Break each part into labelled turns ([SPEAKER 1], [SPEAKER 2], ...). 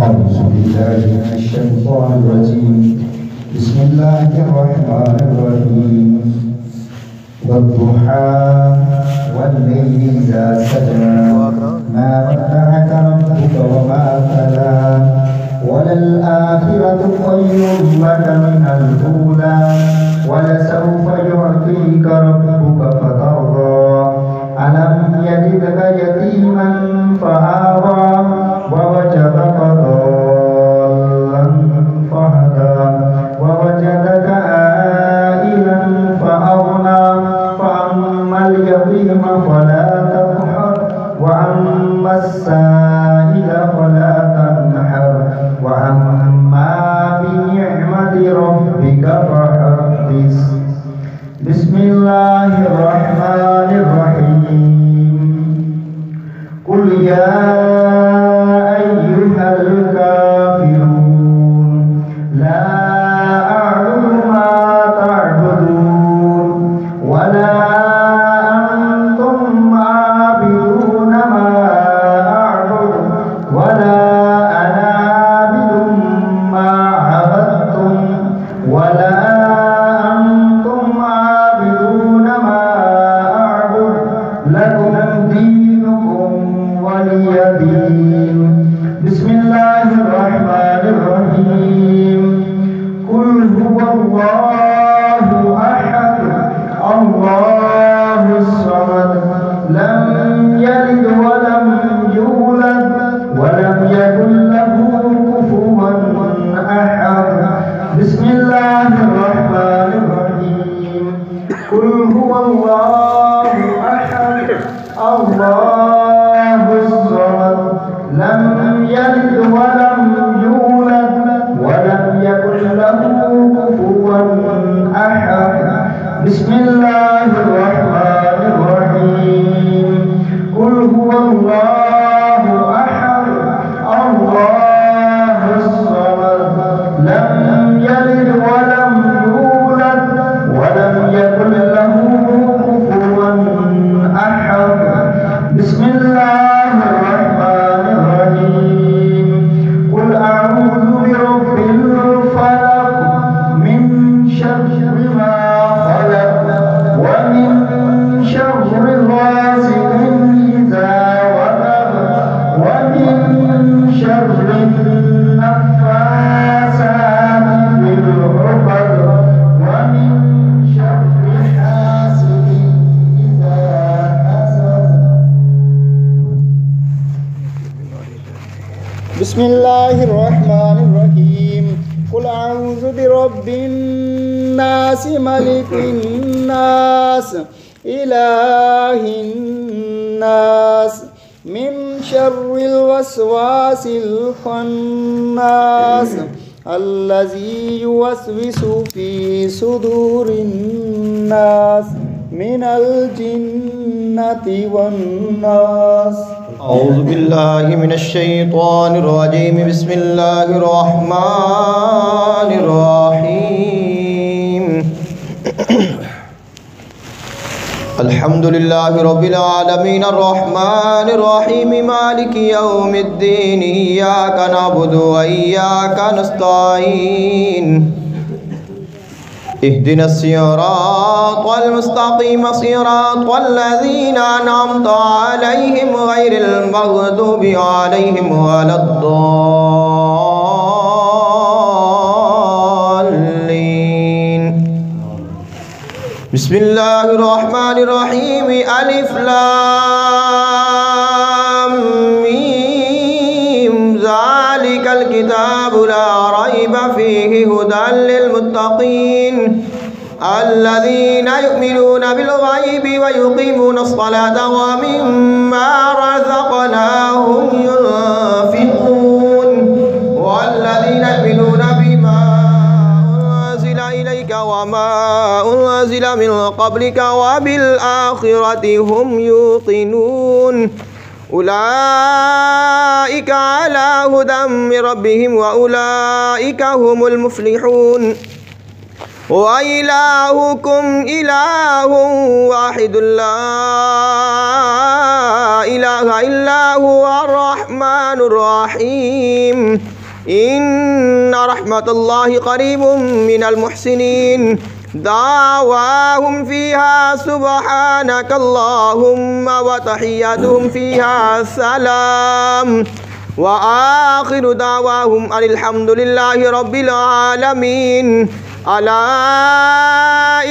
[SPEAKER 1] أعوذ بالله من الشيطان الرجيم بسم الله الرحمن الرحيم والضحى والليل إذا سجى ما ودعك ربك وما قلى وللآخرة خير لك من الأولى ولسوف يعطيك ربك فترضى ألم يجدك يتيما فآوى ووجدك ضالا فهدى ووجدك عائلا فأغنى فأما اليتيم فلا تقهر وأما السائل فلا تنحر وأما بنعمة ربك فحدث. بسم الله الرحمن الرحيم قل يا أيها الكافرون لا أعبد ما تعبدون ولا أنتم عابدون ما أعبد ولا أنا عابد ما عبدتم ولا أنتم عابدون ما أعبد لكم دينكم ولي دين. بسم الله الرحمن الرحيم قل هو الله أحد الله الصمد لم يلد ولم يولد ولم يكن له كفوا أحد. بسم الله الرحمن الرحيم قل هو الله أحد الله الصمد لم يلد ولم يولد ولم يكن له كفوا أحد. بسم الله الرحمن الرحيم قل هو الله أحد الله الصمد لم يلد ولم يولد ولم يكن له كفوا أحد. بسم الله الرحمن الرحيم قل أعوذ برب الفلق من شر ما خلق ومن شر غاسق إذا وقب ومن شر النفاثات في العقد ومن شر حاسد إذا حسد. بسم الله الرحمن الرحيم قل أعوذ برب الناس ملك الناس إله الناس من شر الوسواس الخناس الذي يوسوس في صدور الناس من الجنة والناس.
[SPEAKER 2] أعوذ بالله من الشيطان الرجيم بسم الله الرحمن الرحيم الحمد لله رب العالمين الرحمن الرحيم مالك يوم الدين إياك نعبد وإياك نستعين اهدنا الصراط المستقيم صراط الذين أنعمت عليهم غير المغضوب عليهم ولا الضالين. بسم الله الرحمن الرحيم ألف لام ميم ذلك الكتاب لا ريب فيه هدى للمتقين الذين يؤمنون بالغيب ويقيمون الصلاة ومما رزقناهم ينفقون والذين يؤمنون بما أنزل إليك وما أنزل من قبلك وبالآخرة هم يوقنون أولئك على هدى من ربهم وأولئك هم المفلحون. وإلهكم إله واحد لا إله إلا هو الرحمن الرحيم إن رحمة الله قريب من المحسنين دعواهم فيها سبحانك اللهم وتحياتهم فيها سلام وآخر دعواهم أن الحمد لله رب العالمين ألا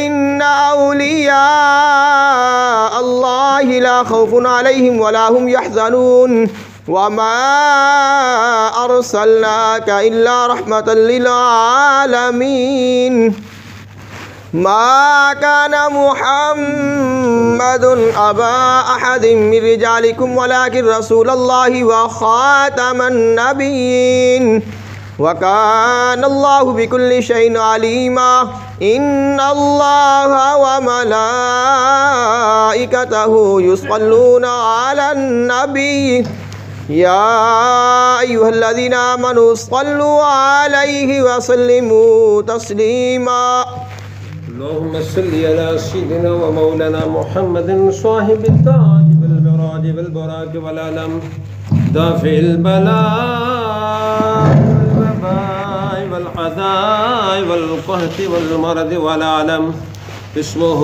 [SPEAKER 2] إن أولياء الله لا خوف عليهم ولا هم يحزنون وما أرسلناك إلا رحمة للعالمين ما كان محمد أبا أحد من رجالكم ولكن رسول الله وخاتم النبيين وكان الله بكل شيء عليما إن الله وملائكته يصلون على النبي يا أيها الذين آمنوا صلوا عليه وسلموا تسليما
[SPEAKER 3] اللهم صل على سيدنا ومولانا محمد صاحب التاج والمراج والبراك والعلم دافع البلاء والوباء والعداء والقهط والمرض والعلم اسمه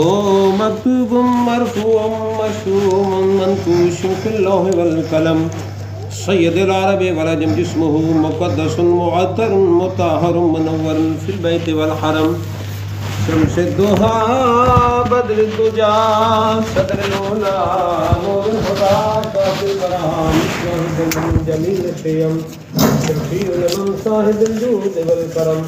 [SPEAKER 3] مكتوب مرفوع مشتوم منقوش في اللوح والقلم سيد العرب والعجم جسمه مقدس معطر مطهر منور في البيت والحرم شمس الضحى بدر الدجى صدر الأولى نور الهدى كافي البرهان شاهد من جميل الشيم شفيع لمن صاحب الجود والكرم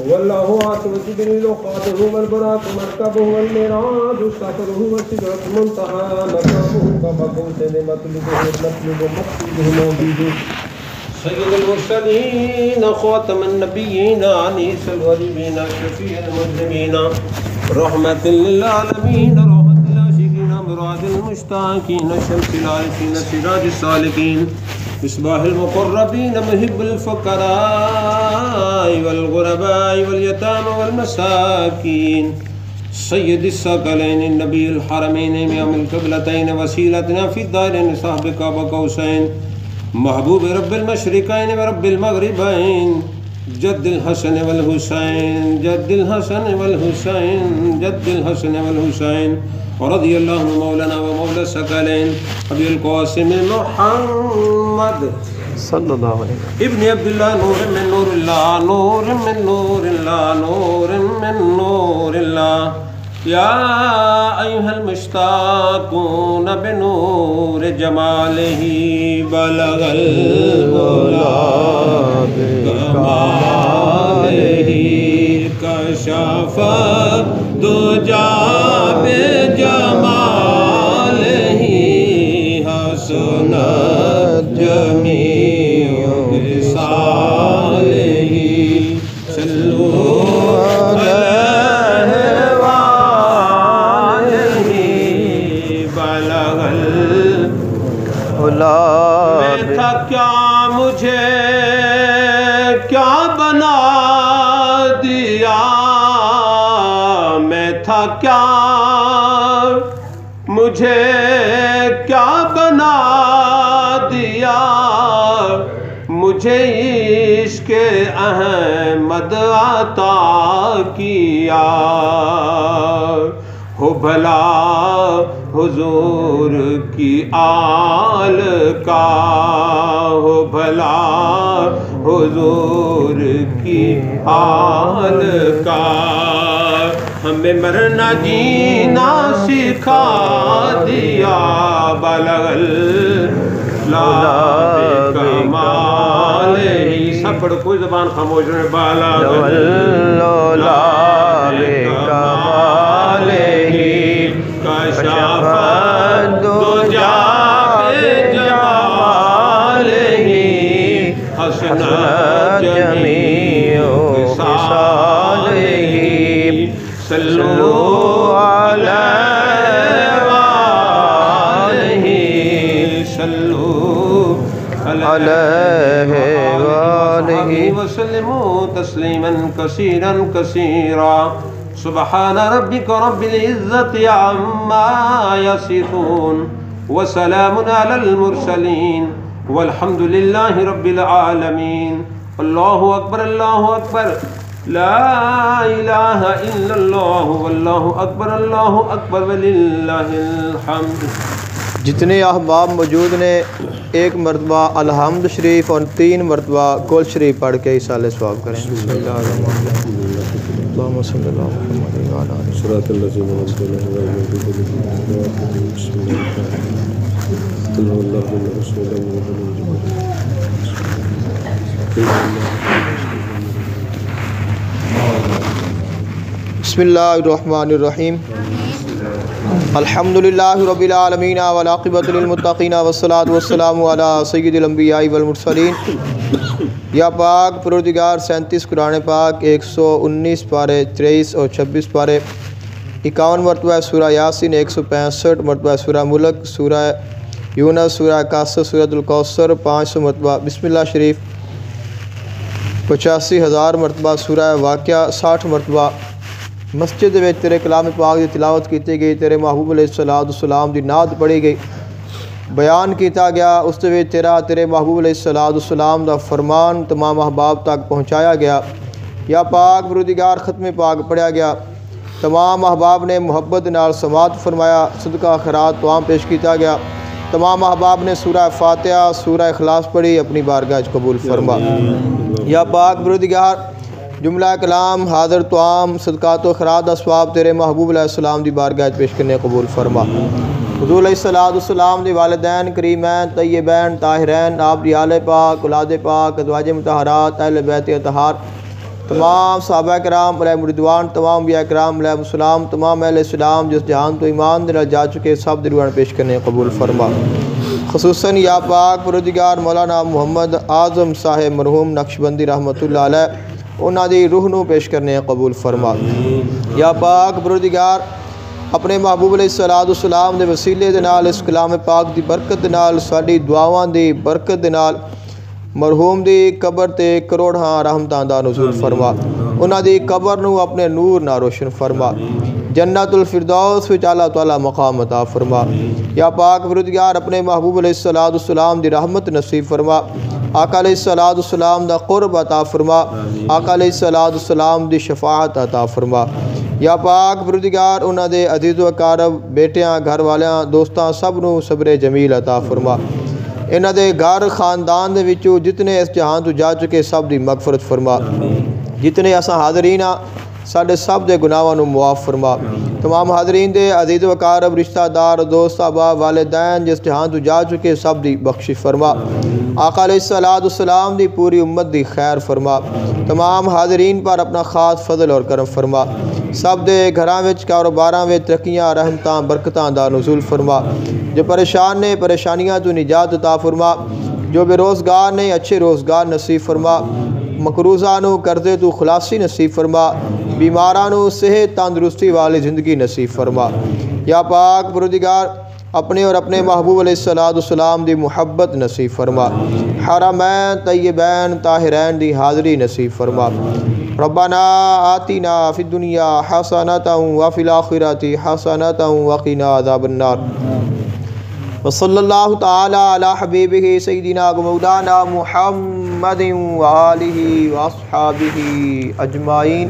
[SPEAKER 3] هو الله عاقب جبريل وقاده والبراق مركبه والميراج سفره وسدرة المنتهى مقامه كما قلت مطلوبه مقصوده موجود سيد المرسلين خاتم النبيين أنيس الغريبين شفيع المسلمين رحمة للعالمين رحمة العاشقين مراد المشتاقين شمس العارفين سراج السالكين مصباح المقربين محب الفقراء والغرباء واليتامى والمساكين سيد الثقلين النبي الحرمين إمام القبلتين وسيلتنا في الدارين صاحب قاب قوسين محبوب رب المشرقين ورب المغربين جد الحسن والحسين جد الحسن والحسين جد الحسن والحسين ورضي الله عنه مولانا ومولى الثقلين أبي القاسم محمد
[SPEAKER 2] صلى الله عليه وسلم
[SPEAKER 3] ابن عبد الله نور من نور الله نور من نور الله نور من نور الله يا أيها المشتاقون بنور جماله بلغ العلا بكماله كشف الدجى بجماله حسنت جميع خصاله صلوا میں تھا کیا مجھے کیا بنا دیا میں تھا کیا مجھے کیا بنا دیا مجھے عشق احمد عطا کیا ہو بھلا حضور کی آل کا ہو بھلا حضور کی آل کا ہمیں مرنا جینا سکھا دیا بلغ کمال ہی سب پڑھ کوئی زبان خاموش رہے بلغ کمال ہی کشف الدجى بجماله حسنت جميع خصاله صلوا عليه وآله صلوا على وآله وسلموا تسليما كثيرا كثيرا. سبحان ربك رب العزة عما يصفون وسلام على المرسلين والحمد لله رب العالمين. الله أكبر الله أكبر لا الہ الا اللہ واللہ اکبر وللہ الحمد.
[SPEAKER 2] جتنے احباب موجود نے ایک مرتبہ الحمد شریف اور 3 مرتبہ کل شریف پڑھ کے ایصال ثواب کریں. بسم اللہ الرحمن الرحیم. اللہم صلی اللہ محمد وعلی آلہ صراط الذین انعمت علیہم غیر المغضوب بسم اللہ الرحمن الرحیم. الحمدللہ رب العالمین والعاقبۃ للمتقین والصلاۃ والسلام علی سید الانبیاء والمرسلین. یا پاک پروردگار 37 قرآن پاک 119 پارے 23 اور 26 پارے 51 مرتبہ سورہ یاسین 165 مرتبہ سورہ ملک سورہ یونس سورہ کاسر سورۃ الکوثر 500 مرتبہ بسم اللہ شریف 85,000 مرتبہ سورہ واقعہ 60 مرتبہ مسجد میں تیرے کلام پاک دی تلاوت کیتی گئی. تیرے محبوب علیہ السلام دی نعت پڑھی گئی بیان کیتا گیا. اس دے وچ تیرے محبوب علیہ السلام دا فرمان تمام احباب تک پہنچایا گیا. یا پاک پروردگار ختم پاک پڑھیا گیا. تمام احباب نے محبت نال سماعت فرمایا. صدقہ خیرات توام پیش کیتا گیا. تمام احباب نے سورہ فاتحہ سورہ اخلاص پڑھی اپنی بارگاہ وچ قبول فرما. یا پاک پروردگار جملہ کلام حاضر توام صدقات و خیرات دا ثواب تیرے محبوب علیہ السلام دی بارگاہ وچ پیش کرنے قبول فرما. حضور علیہ السلام دی والدین کریمین طیبین طاہرین آپ دی آل پاک اولاد پاک ازواج مطہرات اہل بیت اطہار تمام صحابہ کرام علیہ رضوان تمام انبیاء کرام علیہ السلام تمام اہل اسلام جس جہان تو ایمان دے نال جا چکے سب دی روح پیش کرنے قبول فرما. خصوصاً یا پاک پروردگار مولانا محمد اعظم صاحب مرحوم نقشبندی رحمۃ اللہ علیہ انہاں دی روح نو پیش کرنے قبول فرما. یا پاک پروردگار اپنے محبوب علیہ السلام دے وسیلے دے نال اس کلام پاک دی برکت دے نال ساڈی دعاواں دی برکت دے نال مرحوم دی قبر تے کروڑاں رحمتاں دا نزول فرما. انہاں دی قبر نو اپنے نور نال روشن فرما. جنت الفردوس وچ اللہ تعالی مقام عطا فرما. یا پاک پروردگار اپنے محبوب علیہ السلام دی رحمت نصیب فرما. آقا علیہ السلام دا قرب عطا فرما. آقا علیہ السلام دی شفاعت عطا فرما. یا پاک پروردگار انہاں دے عزیز و اقارب بیٹیاں گھر والیاں دوستاں سب نو صبر جمیل عطا فرما. انہاں دے گھر خاندان دے وچوں جتنے اس جہان تو جا چکے سب دی مغفرت فرما. جتنے اساں حاضرین ہاں ساڈے سب دے گناہاں نو معاف فرما. تمام حاضرین دے عزیز و اقارب رشتہ دار دوست احباب والدین جس جہان تو جا چکے سب دی بخشش فرما. آقا علیہ السلام دی پوری امت دی خیر فرما. تمام حاضرین پر اپنا خاص فضل اور کرم فرما. سب دے گھراں وچ کاروباراں وچ ترقیاں رحمتاں برکتاں دا نزول فرما. جو پریشان نے پریشانیاں تو نجات عطا فرما. جو بے روزگار نے اچھے روزگار نصیب فرما. مقروضاں نو قرضے تو خلاصی نصیب فرما. بیماراں نو صحت تندرستی والی زندگی نصیب فرما. یا پاک پروردگار اپنے اور اپنے محبوب علیہ السلام دی محبت نصیب فرما. حرمین طیبین طاہرین دی حاضری نصیب فرما. ربنا آتنا فی الدنیا حسنۃ وفی الآخرۃ حسنۃ وقنا عذاب النار. وصلی اللہ تعالی علی حبیبہ سیدنا مولانا محمد وآلہ واصحابہ اجمعین.